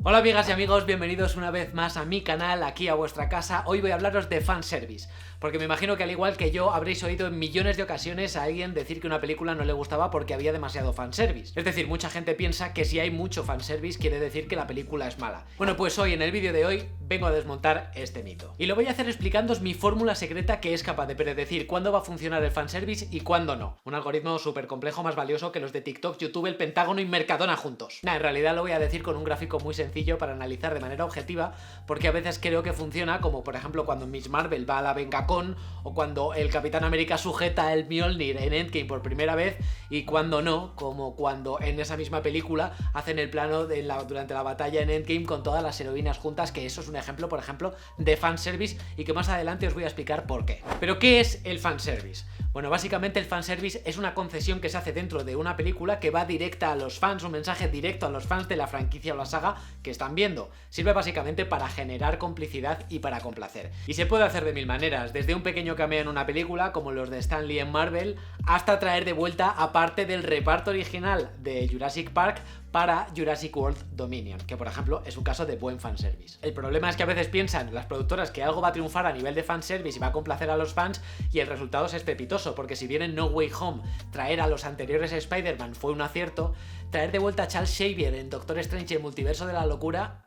Hola amigas y amigos, bienvenidos una vez más a mi canal, aquí a vuestra casa. Hoy voy a hablaros de fanservice, porque me imagino que al igual que yo habréis oído en millones de ocasiones a alguien decir que una película no le gustaba porque había demasiado fanservice. Es decir, mucha gente piensa que si hay mucho fanservice quiere decir que la película es mala. Bueno, pues hoy en el vídeo de hoy vengo a desmontar este mito. Y lo voy a hacer explicándoos mi fórmula secreta que es capaz de predecir cuándo va a funcionar el fanservice y cuándo no. Un algoritmo súper complejo, más valioso que los de TikTok, YouTube, el Pentágono y Mercadona juntos. En realidad lo voy a decir con un gráfico muy sencillo para analizar de manera objetiva, porque a veces creo que funciona, como por ejemplo cuando Miss Marvel va a la Vengacon, o cuando el Capitán América sujeta el Mjolnir en Endgame por primera vez, y cuando no, como cuando en esa misma película hacen el plano durante la batalla en Endgame con todas las heroínas juntas, que eso es un ejemplo, por ejemplo, de fanservice, y que más adelante os voy a explicar por qué. Pero ¿qué es el fanservice? Bueno, básicamente el fanservice es una concesión que se hace dentro de una película que va directa a los fans, un mensaje directo a los fans de la franquicia o la saga que están viendo. Sirve básicamente para generar complicidad y para complacer. Y se puede hacer de mil maneras, desde un pequeño cameo en una película, como los de Stan Lee en Marvel, hasta traer de vuelta a parte del reparto original de Jurassic Park para Jurassic World Dominion, que por ejemplo es un caso de buen fanservice. El problema es que a veces piensan las productoras que algo va a triunfar a nivel de fanservice y va a complacer a los fans, y el resultado es estrepitoso, porque si bien en No Way Home traer a los anteriores Spider-Man fue un acierto, traer de vuelta a Charles Xavier en Doctor Strange y el Multiverso de la Locura,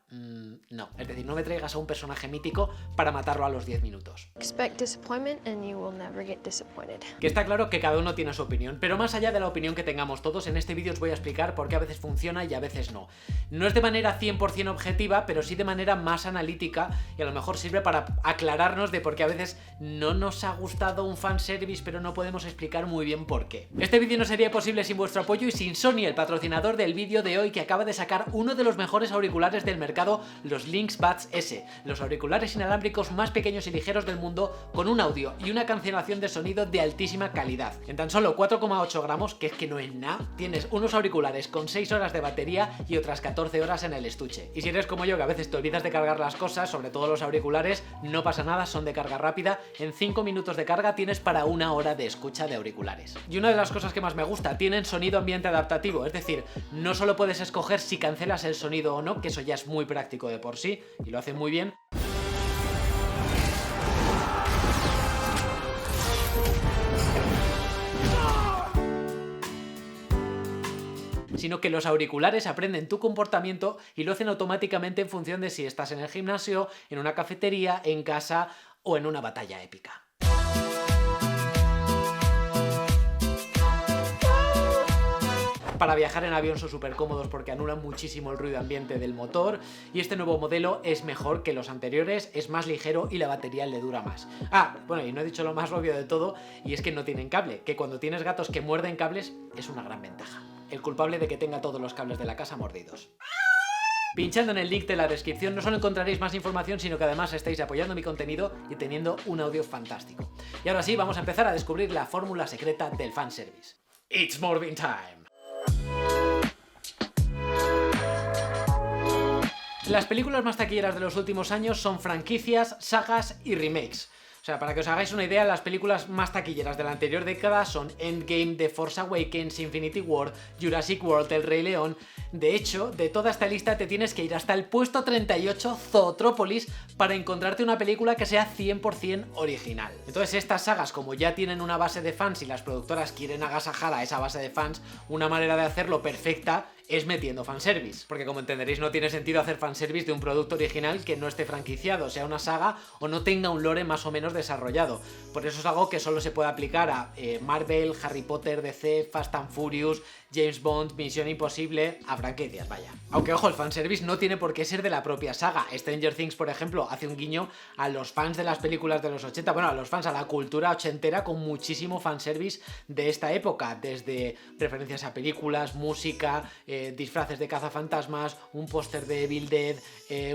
no. Es decir, no me traigas a un personaje mítico para matarlo a los 10 minutos. Expect disappointment and you will never get disappointed. Que está claro que cada uno tiene su opinión, pero más allá de la opinión que tengamos todos, en este vídeo os voy a explicar por qué a veces funciona y a veces no. No es de manera 100% objetiva, pero sí de manera más analítica, y a lo mejor sirve para aclararnos de por qué a veces no nos ha gustado un fanservice, pero no podemos explicar muy bien por qué. Este vídeo no sería posible sin vuestro apoyo y sin Sony, el patrocinador del vídeo de hoy, que acaba de sacar uno de los mejores auriculares del mercado, los Lynx Buds S, los auriculares inalámbricos más pequeños y ligeros del mundo, con un audio y una cancelación de sonido de altísima calidad. En tan solo 4,8 gramos, que es que no es nada, tienes unos auriculares con 6 horas de batería y otras 14 horas en el estuche. Y si eres como yo, que a veces te olvidas de cargar las cosas, sobre todo los auriculares, no pasa nada, son de carga rápida. En 5 minutos de carga tienes para 1 hora de escucha de auriculares. Y una de las cosas que más me gusta, tienen sonido ambiente adaptativo, es decir, no solo puedes escoger si cancelas el sonido o no, que eso ya es muy práctico de por sí, y lo hacen muy bien, sino que los auriculares aprenden tu comportamiento y lo hacen automáticamente en función de si estás en el gimnasio, en una cafetería, en casa o en una batalla épica. Para viajar en avión son súper cómodos porque anulan muchísimo el ruido ambiente del motor, y este nuevo modelo es mejor que los anteriores, es más ligero y la batería le dura más. Bueno, y no he dicho lo más obvio de todo, y es que no tienen cable, que cuando tienes gatos que muerden cables es una gran ventaja. El culpable de que tenga todos los cables de la casa mordidos. Pinchando en el link de la descripción no solo encontraréis más información, sino que además estáis apoyando mi contenido y teniendo un audio fantástico. Y ahora sí, vamos a empezar a descubrir la fórmula secreta del fanservice. It's Morbin Time. Las películas más taquilleras de los últimos años son franquicias, sagas y remakes. O sea, para que os hagáis una idea, las películas más taquilleras de la anterior década son Endgame, The Force Awakens, Infinity War, Jurassic World, El Rey León. De hecho, de toda esta lista te tienes que ir hasta el puesto 38, Zootrópolis, para encontrarte una película que sea 100% original. Entonces estas sagas, como ya tienen una base de fans y las productoras quieren agasajar a esa base de fans, una manera de hacerlo perfecta es metiendo fanservice, porque como entenderéis no tiene sentido hacer fanservice de un producto original que no esté franquiciado, sea una saga o no tenga un lore más o menos desarrollado. Por eso es algo que solo se puede aplicar a Marvel, Harry Potter, DC, Fast and Furious, James Bond, Misión Imposible, a franquicias, vaya. Aunque ojo, el fanservice no tiene por qué ser de la propia saga. Stranger Things, por ejemplo, hace un guiño a los fans de las películas de los 80, bueno, a los fans, a la cultura ochentera, con muchísimo fanservice de esta época, desde referencias a películas, música, disfraces de cazafantasmas, un póster de Evil Dead,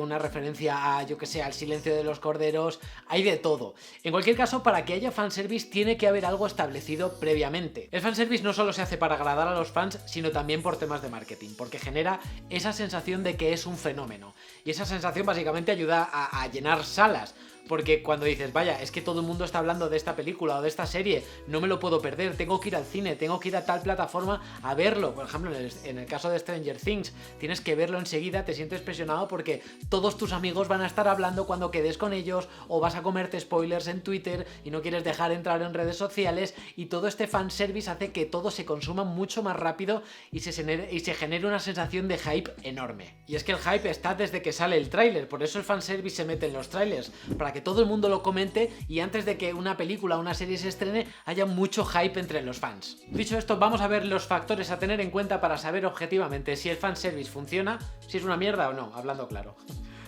una referencia a, yo que sé, al Silencio de los Corderos, hay de todo. En cualquier caso, para que haya fanservice tiene que haber algo establecido previamente. El fanservice no solo se hace para agradar a los fans, sino también por temas de marketing, porque genera esa sensación de que es un fenómeno. Y esa sensación básicamente ayuda a llenar salas. porque cuando dices, vaya, es que todo el mundo está hablando de esta película o de esta serie, no me lo puedo perder, tengo que ir al cine, tengo que ir a tal plataforma a verlo. Por ejemplo, en el caso de Stranger Things, tienes que verlo enseguida, te sientes presionado porque todos tus amigos van a estar hablando cuando quedes con ellos, o vas a comerte spoilers en Twitter y no quieres dejar entrar en redes sociales, y todo este fanservice hace que todo se consuma mucho más rápido y se genere una sensación de hype enorme. Y es que el hype está desde que sale el tráiler, por eso el fanservice se mete en los trailers, para que todo el mundo lo comente y antes de que una película o una serie se estrene haya mucho hype entre los fans. Dicho esto, vamos a ver los factores a tener en cuenta para saber objetivamente si el fanservice funciona, si es una mierda o no, hablando claro.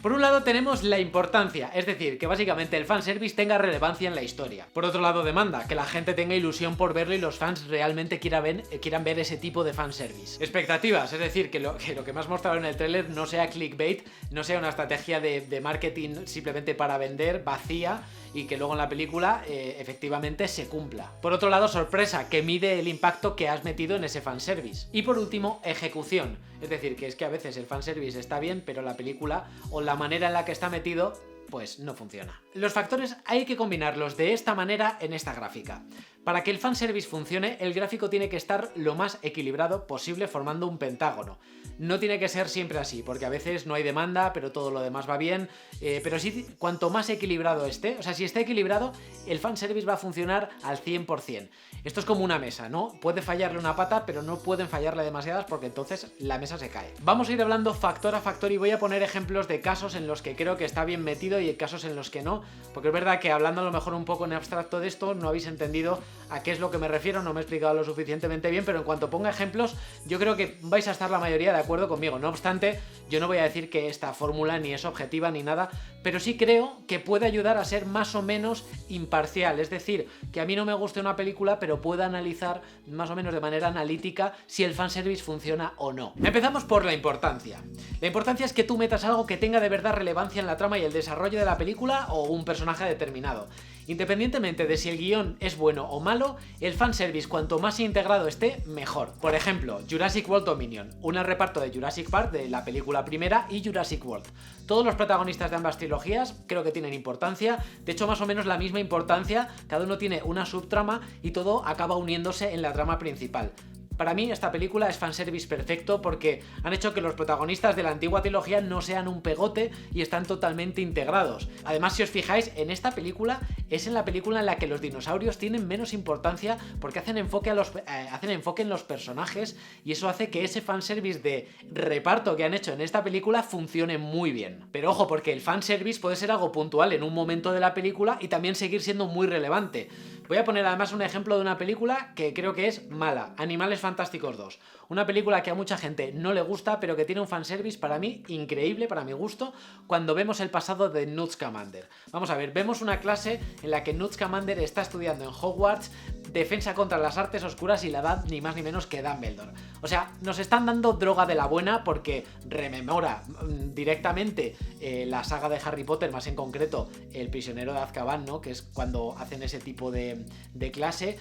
Por un lado tenemos la importancia, es decir, que básicamente el fanservice tenga relevancia en la historia. Por otro lado demanda, que la gente tenga ilusión por verlo y los fans realmente quieran ver ese tipo de fanservice. Expectativas, es decir, que lo que me has mostrado en el tráiler no sea clickbait, no sea una estrategia de marketing simplemente para vender, vacía, y que luego en la película efectivamente se cumpla. Por otro lado, sorpresa, que mide el impacto que has metido en ese fanservice. Y por último, ejecución, es decir, que es que a veces el fanservice está bien, pero la película o la manera en la que está metido pues no funciona. Los factores hay que combinarlos de esta manera en esta gráfica. Para que el fanservice funcione, el gráfico tiene que estar lo más equilibrado posible formando un pentágono. No tiene que ser siempre así, porque a veces no hay demanda, pero todo lo demás va bien. Pero sí, cuanto más equilibrado esté, o sea, si está equilibrado, el fanservice va a funcionar al 100%. Esto es como una mesa, ¿no? Puede fallarle una pata, pero no pueden fallarle demasiadas porque entonces la mesa se cae. Vamos a ir hablando factor a factor y voy a poner ejemplos de casos en los que creo que está bien metido y casos en los que no, porque es verdad que hablando a lo mejor un poco en abstracto de esto, no habéis entendido a qué es lo que me refiero, no me he explicado lo suficientemente bien, pero en cuanto ponga ejemplos, yo creo que vais a estar la mayoría de acuerdo conmigo. No obstante, yo no voy a decir que esta fórmula ni es objetiva ni nada, pero sí creo que puede ayudar a ser más o menos imparcial, es decir, que a mí no me guste una película, pero pueda analizar más o menos de manera analítica si el fanservice funciona o no. Empezamos por la importancia. La importancia es que tú metas algo que tenga de verdad relevancia en la trama y el desarrollo de la película o un personaje determinado. Independientemente de si el guión es bueno o malo, el fanservice cuanto más integrado esté, mejor. Por ejemplo, Jurassic World Dominion, un reparto de Jurassic Park, de la película primera, y Jurassic World. Todos los protagonistas de ambas trilogías creo que tienen importancia, de hecho más o menos la misma importancia, cada uno tiene una subtrama y todo acaba uniéndose en la trama principal. Para mí esta película es fanservice perfecto porque han hecho que los protagonistas de la antigua trilogía no sean un pegote y están totalmente integrados. Además, si os fijáis, en esta película es en la película en la que los dinosaurios tienen menos importancia porque hacen enfoque en los personajes y eso hace que ese fanservice de reparto que han hecho en esta película funcione muy bien. Pero ojo, porque el fanservice puede ser algo puntual en un momento de la película y también seguir siendo muy relevante. Voy a poner además un ejemplo de una película que creo que es mala, Animales Fantásticos 2. Una película que a mucha gente no le gusta, pero que tiene un fanservice para mí increíble, para mi gusto, cuando vemos el pasado de Newt Scamander. Vamos a ver, vemos una clase en la que Newt Scamander está estudiando en Hogwarts defensa contra las artes oscuras y la da ni más ni menos que Dumbledore. O sea, nos están dando droga de la buena porque rememora directamente la saga de Harry Potter, más en concreto El prisionero de Azkaban, ¿no? Que es cuando hacen ese tipo de clase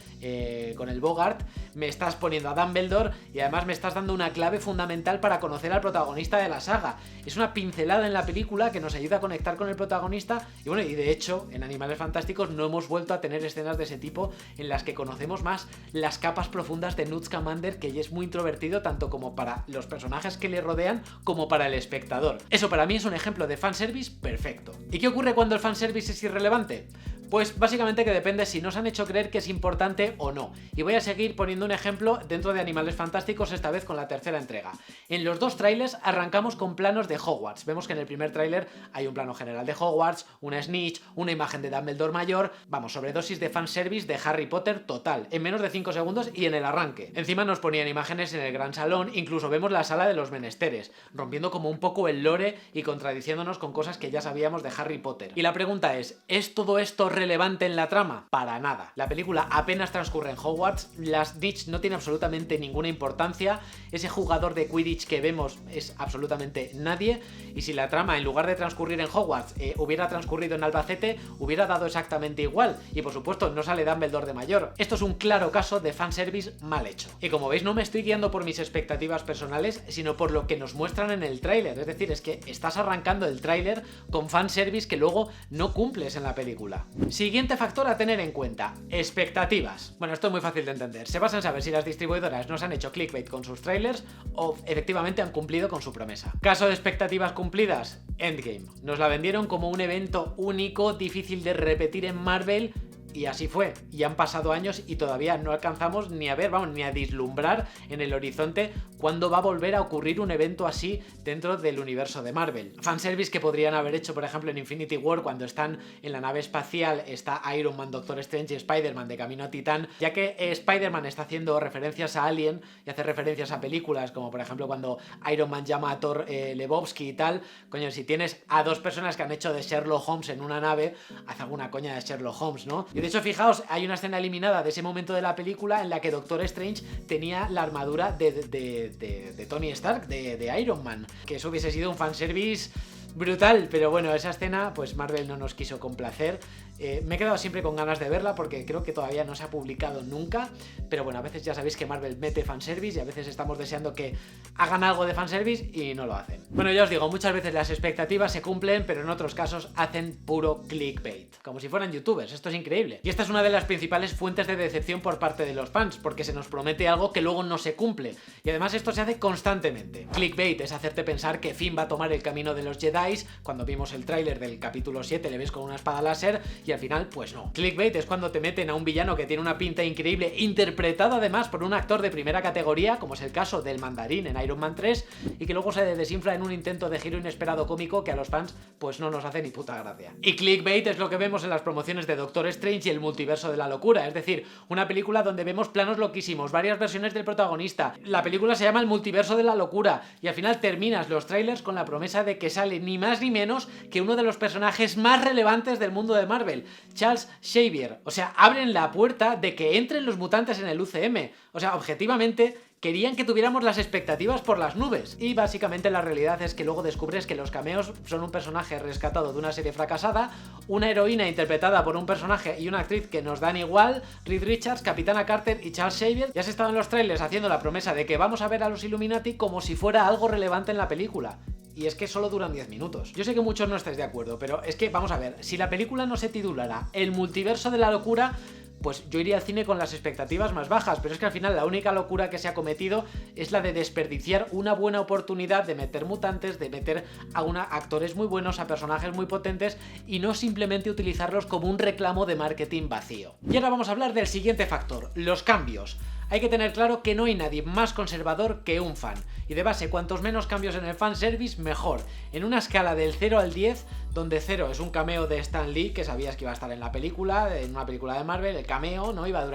con el Bogart. Me estás poniendo a Dumbledore y además me estás dando una clave fundamental para conocer al protagonista de la saga. Es una pincelada en la película que nos ayuda a conectar con el protagonista y bueno, y de hecho en Animales Fantásticos no hemos vuelto a tener escenas de ese tipo en las que conocemos más las capas profundas de Newt Scamander, que ya es muy introvertido tanto como para los personajes que le rodean como para el espectador. Eso para mí es un ejemplo de fanservice perfecto. ¿Y qué ocurre cuando el fanservice es irrelevante? Pues básicamente que depende si nos han hecho creer que es importante o no. Y voy a seguir poniendo un ejemplo dentro de Animales Fantásticos, esta vez con la tercera entrega. En los dos trailers arrancamos con planos de Hogwarts. Vemos que en el primer tráiler hay un plano general de Hogwarts, una snitch, una imagen de Dumbledore mayor, vamos, sobredosis de fanservice de Harry Potter total, en menos de 5 segundos y en el arranque. Encima nos ponían imágenes en el gran salón, incluso vemos la sala de los menesteres, rompiendo como un poco el lore y contradiciéndonos con cosas que ya sabíamos de Harry Potter. Y la pregunta ¿es todo esto relevante en la trama? Para nada. La película apenas transcurre en Hogwarts, las Snitch no tiene absolutamente ninguna importancia, ese jugador de Quidditch que vemos es absolutamente nadie, y si la trama en lugar de transcurrir en Hogwarts hubiera transcurrido en Albacete, hubiera dado exactamente igual, y por supuesto no sale Dumbledore de mayor. Esto es un claro caso de fanservice mal hecho. Y como veis, no me estoy guiando por mis expectativas personales, sino por lo que nos muestran en el tráiler, es decir, es que estás arrancando el tráiler con fanservice que luego no cumples en la película. Siguiente factor a tener en cuenta, expectativas. Bueno, esto es muy fácil de entender, se basa en saber si las distribuidoras nos han hecho clickbait con sus trailers o efectivamente han cumplido con su promesa. Caso de expectativas cumplidas, Endgame. Nos la vendieron como un evento único, difícil de repetir en Marvel, y así fue, y han pasado años y todavía no alcanzamos ni a ver, vamos, ni a vislumbrar en el horizonte cuándo va a volver a ocurrir un evento así dentro del universo de Marvel. Fanservice que podrían haber hecho, por ejemplo, en Infinity War, cuando están en la nave espacial, está Iron Man, Doctor Strange y Spider-Man de camino a Titán, ya que Spider-Man está haciendo referencias a Alien y hace referencias a películas, como por ejemplo cuando Iron Man llama a Thor Lebowski y tal. Coño, si tienes a dos personas que han hecho de Sherlock Holmes en una nave, haz alguna coña de Sherlock Holmes, ¿no? Y de hecho, fijaos, hay una escena eliminada de ese momento de la película en la que Doctor Strange tenía la armadura de Tony Stark, de Iron Man, que eso hubiese sido un fanservice brutal, pero bueno, esa escena pues Marvel no nos quiso complacer. Me he quedado siempre con ganas de verla porque creo que todavía no se ha publicado nunca, pero bueno, a veces ya sabéis que Marvel mete fanservice y a veces estamos deseando que hagan algo de fanservice y no lo hacen. Bueno, ya os digo, muchas veces las expectativas se cumplen, pero en otros casos hacen puro clickbait, como si fueran youtubers. Esto es increíble. Y esta es una de las principales fuentes de decepción por parte de los fans, porque se nos promete algo que luego no se cumple. Y además esto se hace constantemente. Clickbait es hacerte pensar que Finn va a tomar el camino de los Jedi. Cuando vimos el tráiler del capítulo 7 le ves con una espada láser y al final pues no. Clickbait es cuando te meten a un villano que tiene una pinta increíble, interpretado además por un actor de primera categoría, como es el caso del Mandarín en Iron Man 3, y que luego se desinfla en un intento de giro inesperado cómico que a los fans pues no nos hace ni puta gracia. Y clickbait es lo que vemos en las promociones de Doctor Strange y el multiverso de la locura, es decir, una película donde vemos planos loquísimos, varias versiones del protagonista. La película se llama el multiverso de la locura y al final terminas los trailers con la promesa de que sale ni más ni menos que uno de los personajes más relevantes del mundo de Marvel, Charles Xavier. O sea, abren la puerta de que entren los mutantes en el UCM. O sea, objetivamente querían que tuviéramos las expectativas por las nubes. Y básicamente la realidad es que luego descubres que los cameos son un personaje rescatado de una serie fracasada, una heroína interpretada por un personaje y una actriz que nos dan igual, Reed Richards, Capitana Carter y Charles Xavier. Ya has estado en los trailers haciendo la promesa de que vamos a ver a los Illuminati como si fuera algo relevante en la película. Y es que solo duran 10 minutos. Yo sé que muchos no estáis de acuerdo, pero es que, vamos a ver, si la película no se titulara El multiverso de la locura, pues yo iría al cine con las expectativas más bajas, pero es que al final la única locura que se ha cometido es la de desperdiciar una buena oportunidad de meter mutantes, de meter a actores muy buenos, a personajes muy potentes y no simplemente utilizarlos como un reclamo de marketing vacío. Y ahora vamos a hablar del siguiente factor, los cambios. Hay que tener claro que no hay nadie más conservador que un fan. Y de base, cuantos menos cambios en el fanservice, mejor. En una escala del 0 al 10, donde 0 es un cameo de Stan Lee, que sabías que iba a estar en la película, en una película de Marvel, el cameo, ¿no? Iba a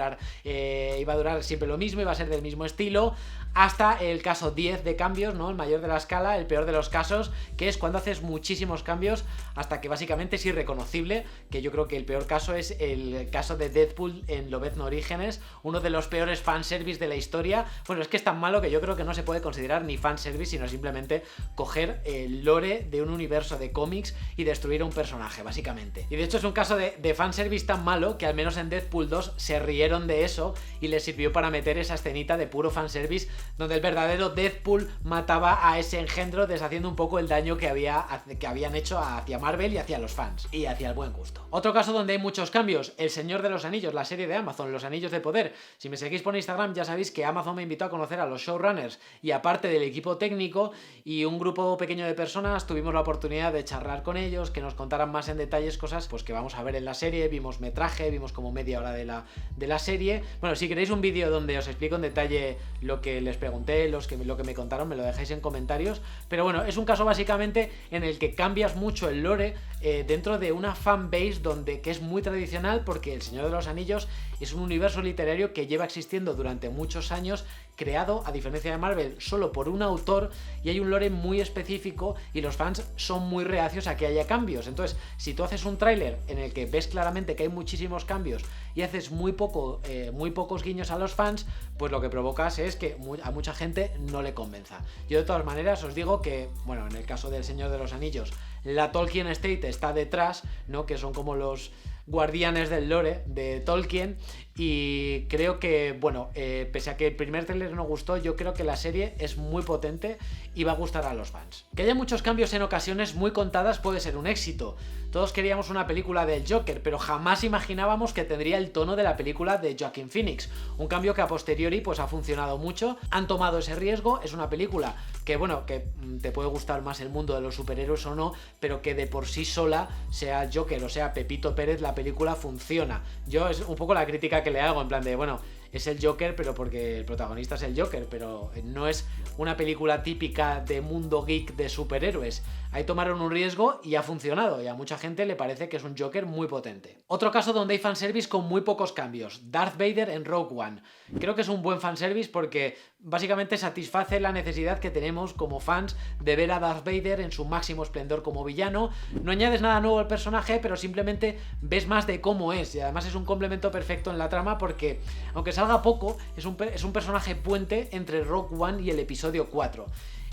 durar siempre lo mismo, iba a ser del mismo estilo, hasta el caso 10 de cambios, ¿no? El mayor de la escala, el peor de los casos, que es cuando haces muchísimos cambios hasta que básicamente es irreconocible, que yo creo que el peor caso es el caso de Deadpool en Lobezno Orígenes, uno de los peores fanservice de la historia. Bueno, es que es tan malo que yo creo que no se puede considerar ni fanservice, sino simplemente coger el lore de un universo de cómics y destruir a un personaje, básicamente. Y de hecho es un caso de fanservice tan malo que al menos en Deadpool 2 se rieron de eso y les sirvió para meter esa escenita de puro fanservice donde el verdadero Deadpool mataba a ese engendro, deshaciendo un poco el daño que habían hecho hacia Marvel y hacia los fans, y hacia el buen gusto. Otro caso donde hay muchos cambios, El Señor de los Anillos, la serie de Amazon, Los Anillos de Poder. Si me seguís por Instagram ya sabéis que Amazon me invitó a conocer a los showrunners y aparte del equipo técnico y un grupo pequeño de personas, tuvimos la oportunidad de charlar con ellos, que nos contaran más en detalles cosas pues que vamos a ver en la serie. Vimos metraje, vimos como media hora de la serie. Bueno, si queréis un vídeo donde os explico en detalle lo que les pregunté, lo que me contaron, me lo dejáis en comentarios. Pero bueno, es un caso básicamente en el que cambias mucho el lore dentro de una fanbase que es muy tradicional, porque El Señor de los Anillos es un universo literario que lleva existiendo durante muchos años, creado, a diferencia de Marvel, solo por un autor y hay un lore muy específico y los fans son muy reacios a que haya cambios. Entonces, si tú haces un tráiler en el que ves claramente que hay muchísimos cambios y haces muy pocos guiños a los fans, pues lo que provocas es que a mucha gente no le convenza. Yo de todas maneras os digo que, bueno, en el caso del Señor de los Anillos, la Tolkien Estate está detrás, ¿no? Que son como los guardianes del lore de Tolkien, y creo que, bueno, pese a que el primer tráiler no gustó, yo creo que la serie es muy potente y va a gustar a los fans. Que haya muchos cambios en ocasiones muy contadas puede ser un éxito. Todos queríamos una película del Joker, pero jamás imaginábamos que tendría el tono de la película de Joaquin Phoenix. Un cambio que a posteriori pues ha funcionado mucho, han tomado ese riesgo, es una película que, bueno, que te puede gustar más el mundo de los superhéroes o no, pero que de por sí sola, sea Joker o sea Pepito Pérez, la película funciona. Yo es un poco la crítica que le hago, en plan de, bueno, es el Joker, pero porque el protagonista es el Joker, pero no es una película típica de mundo geek de superhéroes. Ahí tomaron un riesgo y ha funcionado, y a mucha gente le parece que es un Joker muy potente. Otro caso donde hay fanservice con muy pocos cambios, Darth Vader en Rogue One. Creo que es un buen fanservice porque básicamente satisface la necesidad que tenemos como fans de ver a Darth Vader en su máximo esplendor como villano. No añades nada nuevo al personaje, pero simplemente ves más de cómo es, y además es un complemento perfecto en la trama porque, aunque salga poco, es un personaje puente entre Rogue One y el episodio 4.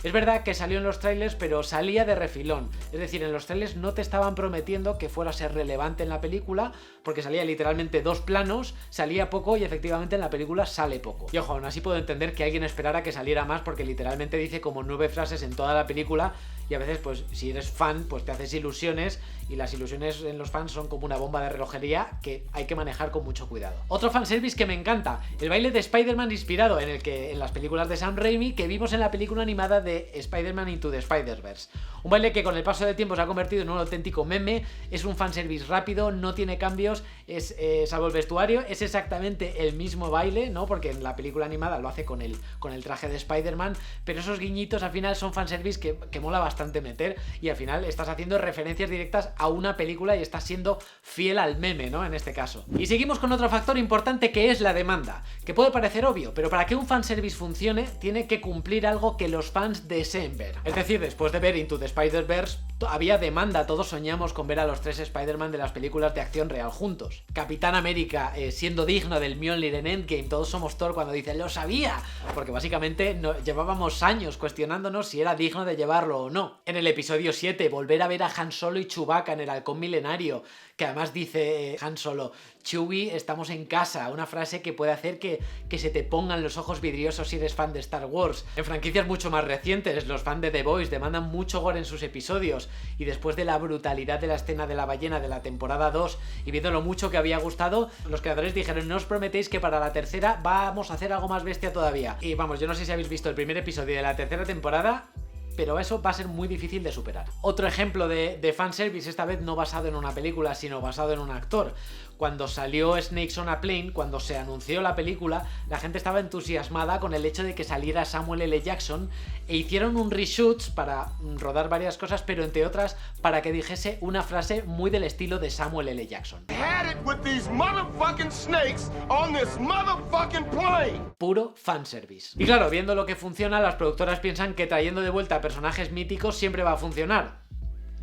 Es verdad que salió en los trailers, pero salía de refilón. Es decir, en los trailers no te estaban prometiendo que fuera a ser relevante en la película, porque salía literalmente 2 planos, salía poco y efectivamente en la película sale poco. Y ojo, aún así puedo entender que alguien esperara que saliera más, porque literalmente dice como 9 frases en toda la película, y a veces, pues, si eres fan, pues te haces ilusiones, y las ilusiones en los fans son como una bomba de relojería que hay que manejar con mucho cuidado. Otro fanservice que me encanta, el baile de Spider-Man inspirado en las películas de Sam Raimi que vimos en la película animada de Spider-Man Into the Spider-Verse. Un baile que con el paso del tiempo se ha convertido en un auténtico meme, es un fanservice rápido, no tiene cambios, salvo el vestuario, es exactamente el mismo baile, ¿no? Porque en la película animada lo hace con el traje de Spider-Man, pero esos guiñitos al final son fanservice que mola bastante meter, y al final estás haciendo referencias directas a una película y estás siendo fiel al meme, ¿no? En este caso. Y seguimos con otro factor importante que es la demanda, que puede parecer obvio, pero para que un fanservice funcione tiene que cumplir algo que los fans deseen ver. Es decir, después de ver Into the Spider-Verse había demanda, todos soñamos con ver a los 3 Spider-Man de las películas de acción real juntos. Capitán América siendo digno del Mjolnir en Endgame, todos somos Thor cuando dice ¡lo sabía! Porque básicamente llevábamos años cuestionándonos si era digno de llevarlo o no. En el episodio 7, volver a ver a Han Solo y Chewbacca en el Halcón Milenario, que además dice Han Solo, Chewie, estamos en casa, una frase que puede hacer que se te pongan los ojos vidriosos si eres fan de Star Wars. En franquicias mucho más recientes, los fans de The Boys demandan mucho gore en sus episodios, y después de la brutalidad de la escena de la ballena de la temporada 2 y viendo lo mucho que había gustado, los creadores dijeron, no os prometéis que para la tercera vamos a hacer algo más bestia todavía. Y vamos, yo no sé si habéis visto el primer episodio de la tercera temporada, pero eso va a ser muy difícil de superar. Otro ejemplo de fanservice, esta vez no basado en una película, sino basado en un actor. Cuando salió Snakes on a Plane, cuando se anunció la película, la gente estaba entusiasmada con el hecho de que saliera Samuel L. Jackson, e hicieron un reshoot para rodar varias cosas, pero entre otras para que dijese una frase muy del estilo de Samuel L. Jackson. Puro fanservice. Y claro, viendo lo que funciona, las productoras piensan que trayendo de vuelta a personajes míticos siempre va a funcionar.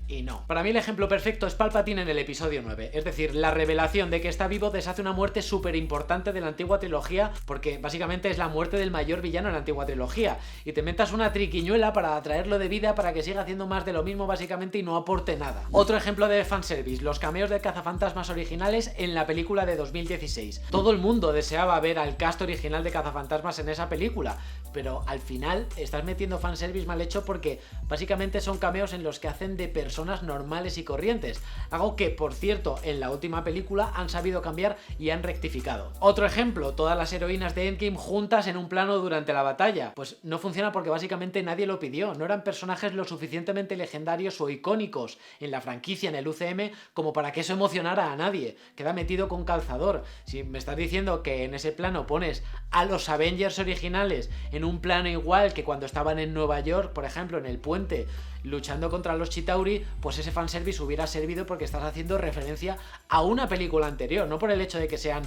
Y no. Para mí el ejemplo perfecto es Palpatine en el episodio 9, es decir, la revelación de que está vivo deshace una muerte súper importante de la antigua trilogía, porque básicamente es la muerte del mayor villano en la antigua trilogía, y te metas una triquiñuela para traerlo de vida para que siga haciendo más de lo mismo básicamente y no aporte nada. Otro ejemplo de fanservice, los cameos de cazafantasmas originales en la película de 2016. Todo el mundo deseaba ver al cast original de cazafantasmas en esa película, pero al final estás metiendo fanservice mal hecho porque básicamente son cameos en los que hacen de personas normales y corrientes, algo que, por cierto, en la última película han sabido cambiar y han rectificado. Otro ejemplo, todas las heroínas de Endgame juntas en un plano durante la batalla. Pues no funciona porque básicamente nadie lo pidió, no eran personajes lo suficientemente legendarios o icónicos en la franquicia, en el UCM, como para que eso emocionara a nadie. Queda metido con calzador. Si me estás diciendo que en ese plano pones a los Avengers originales en un plano igual que cuando estaban en Nueva York, por ejemplo, en el puente, luchando contra los Chitauri, pues ese fanservice hubiera servido porque estás haciendo referencia a una película anterior, no por el hecho de que sean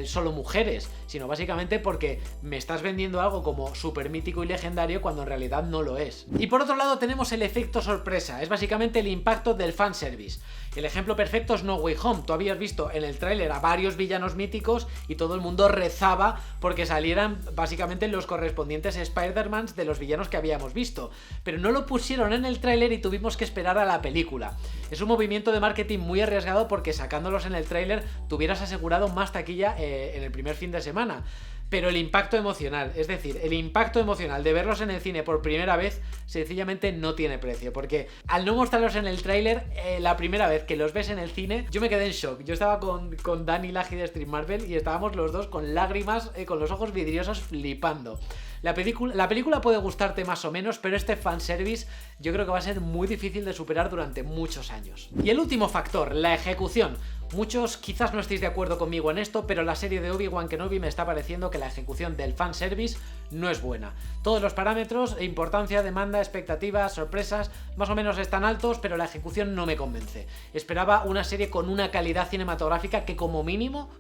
solo mujeres, sino básicamente porque me estás vendiendo algo como súper mítico y legendario cuando en realidad no lo es. Y por otro lado tenemos el efecto sorpresa, es básicamente el impacto del fanservice. El ejemplo perfecto es No Way Home. Tú habías visto en el tráiler a varios villanos míticos y todo el mundo rezaba porque salieran básicamente los correspondientes Spider-Mans de los villanos que habíamos visto. Pero no lo pusieron en el tráiler y tuvimos que esperar a la película. Es un movimiento de marketing muy arriesgado porque sacándolos en el tráiler tuvieras asegurado más taquilla en el primer fin de semana. Pero el impacto emocional, es decir, el impacto emocional de verlos en el cine por primera vez, sencillamente no tiene precio, porque al no mostrarlos en el tráiler, la primera vez que los ves en el cine, yo me quedé en shock. Yo estaba con Dani Laji de Stream Marvel y estábamos los dos con lágrimas, con los ojos vidriosos, flipando. La película puede gustarte más o menos, pero este fanservice yo creo que va a ser muy difícil de superar durante muchos años. Y el último factor, la ejecución. Muchos quizás no estéis de acuerdo conmigo en esto, pero la serie de Obi-Wan Kenobi me está pareciendo que la ejecución del fanservice no es buena. Todos los parámetros, importancia, demanda, expectativas, sorpresas, más o menos están altos, pero la ejecución no me convence. Esperaba una serie con una calidad cinematográfica que como mínimo,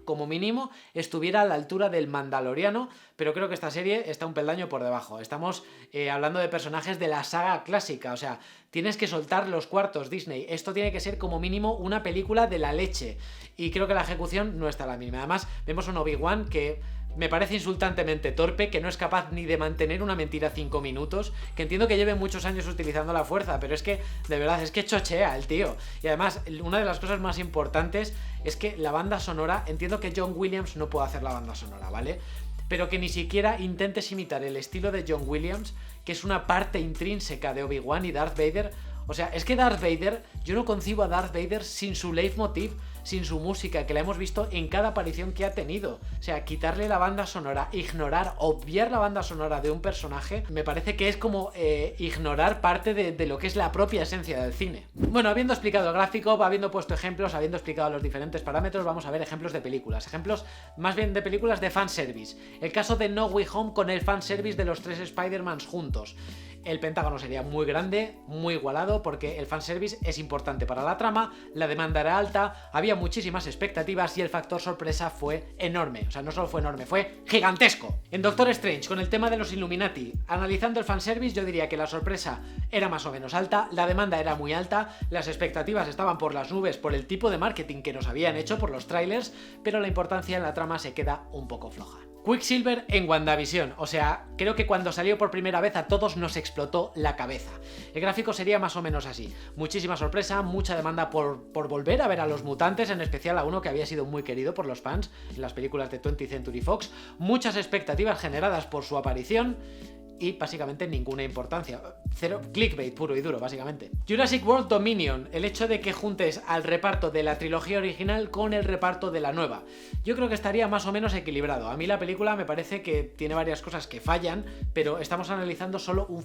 estuviera a la altura del Mandaloriano, pero creo que esta serie está un peldaño por debajo. Estamos hablando de personajes de la saga clásica, o sea, tienes que soltar los cuartos, Disney. Esto tiene que ser como mínimo una película de la leche. Y creo que la ejecución no está a la misma. Además, vemos un Obi-Wan que me parece insultantemente torpe, que no es capaz ni de mantener una mentira 5 minutos, que entiendo que lleve muchos años utilizando la fuerza, pero es que, de verdad, es que chochea el tío. Y además, una de las cosas más importantes es que la banda sonora, entiendo que John Williams no puede hacer la banda sonora, ¿vale? Pero que ni siquiera intentes imitar el estilo de John Williams, que es una parte intrínseca de Obi-Wan y Darth Vader. O sea, es que Darth Vader, yo no concibo a Darth Vader sin su leitmotiv, sin su música, que la hemos visto en cada aparición que ha tenido. O sea, quitarle la banda sonora, ignorar, obviar la banda sonora de un personaje, me parece que es como ignorar parte de lo que es la propia esencia del cine. Bueno, habiendo explicado el gráfico, habiendo puesto ejemplos, habiendo explicado los diferentes parámetros, vamos a ver ejemplos de películas. Ejemplos más bien de películas de fanservice. El caso de No Way Home con el fanservice de los 3 Spider-Mans juntos. El Pentágono sería muy grande, muy igualado, porque el fanservice es importante para la trama, la demanda era alta, había muchísimas expectativas y el factor sorpresa fue enorme. O sea, no solo fue enorme, fue gigantesco. En Doctor Strange, con el tema de los Illuminati, analizando el fanservice, yo diría que la sorpresa era más o menos alta, la demanda era muy alta, las expectativas estaban por las nubes por el tipo de marketing que nos habían hecho, por los trailers, pero la importancia en la trama se queda un poco floja. Quicksilver en WandaVision, o sea, creo que cuando salió por primera vez a todos nos explotó la cabeza. El gráfico sería más o menos así, muchísima sorpresa, mucha demanda por volver a ver a los mutantes, en especial a uno que había sido muy querido por los fans en las películas de 20th Century Fox, muchas expectativas generadas por su aparición y básicamente ninguna importancia. Cero, clickbait puro y duro, básicamente. Jurassic World Dominion, el hecho de que juntes al reparto de la trilogía original con el reparto de la nueva. Yo creo que estaría más o menos equilibrado. A mí la película me parece que tiene varias cosas que fallan, pero estamos analizando solo un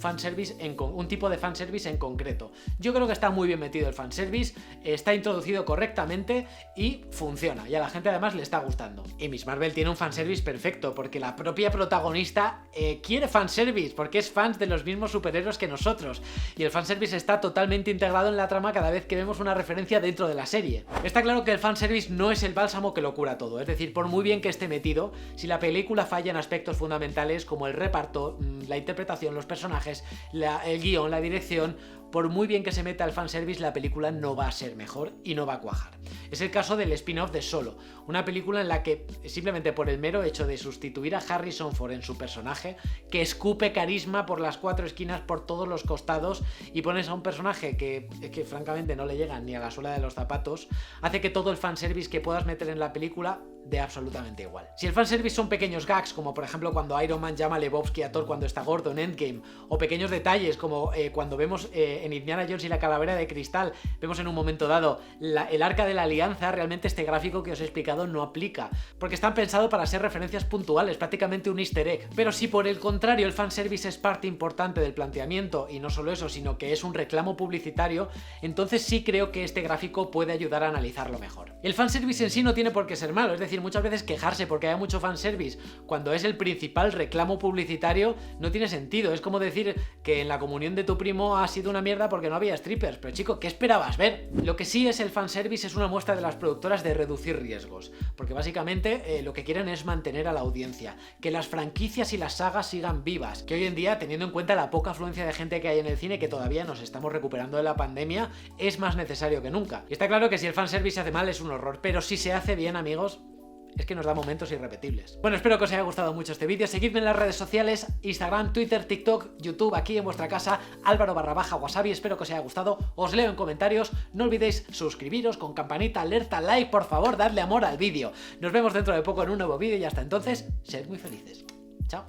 tipo de fanservice en concreto. Yo creo que está muy bien metido el fanservice, está introducido correctamente y funciona. Y a la gente además le está gustando. Y Miss Marvel tiene un fanservice perfecto, porque la propia protagonista quiere fanservice, porque es fans de los mismos superhéroes que nosotros, y el fanservice está totalmente integrado en la trama cada vez que vemos una referencia dentro de la serie. Está claro que el fanservice no es el bálsamo que lo cura todo, es decir, por muy bien que esté metido, si la película falla en aspectos fundamentales como el reparto, la interpretación, los personajes, el guión, la dirección, por muy bien que se meta el fanservice, la película no va a ser mejor y no va a cuajar. Es el caso del spin-off de Solo, una película en la que simplemente por el mero hecho de sustituir a Harrison Ford en su personaje, que escupe carisma por las 4 esquinas, por todos los costados, y pones a un personaje que francamente no le llega ni a la suela de los zapatos, hace que todo el fanservice que puedas meter en la película dé absolutamente igual. Si el fanservice son pequeños gags, como por ejemplo cuando Iron Man llama a Lebowski a Thor cuando está gordo en Endgame, o pequeños detalles como cuando vemos en Indiana Jones y la calavera de cristal, vemos en un momento dado el arca de la alianza, realmente este gráfico que os he explicado no aplica, porque están pensados para ser referencias puntuales, prácticamente un easter egg. Pero si por el contrario el fanservice es parte importante del planteamiento, y no solo eso, sino que es un reclamo publicitario, entonces sí creo que este gráfico puede ayudar a analizarlo mejor. El fanservice en sí no tiene por qué ser malo, es decir, decir, muchas veces quejarse porque haya mucho fanservice cuando es el principal reclamo publicitario no tiene sentido. Es como decir que en la comunión de tu primo ha sido una mierda porque no había strippers. Pero chico, ¿qué esperabas ver? Lo que sí es el fanservice es una muestra de las productoras de reducir riesgos, porque básicamente lo que quieren es mantener a la audiencia, que las franquicias y las sagas sigan vivas, que hoy en día, teniendo en cuenta la poca afluencia de gente que hay en el cine, que todavía nos estamos recuperando de la pandemia, es más necesario que nunca. Y está claro que si el fanservice se hace mal es un horror, pero si se hace bien, amigos, es que nos da momentos irrepetibles. Bueno, espero que os haya gustado mucho este vídeo. Seguidme en las redes sociales, Instagram, Twitter, TikTok, YouTube, aquí en vuestra casa, Álvaro_Wasabi. Espero que os haya gustado. Os leo en comentarios. No olvidéis suscribiros con campanita, alerta, like, por favor, dadle amor al vídeo. Nos vemos dentro de poco en un nuevo vídeo y hasta entonces, sed muy felices. Chao.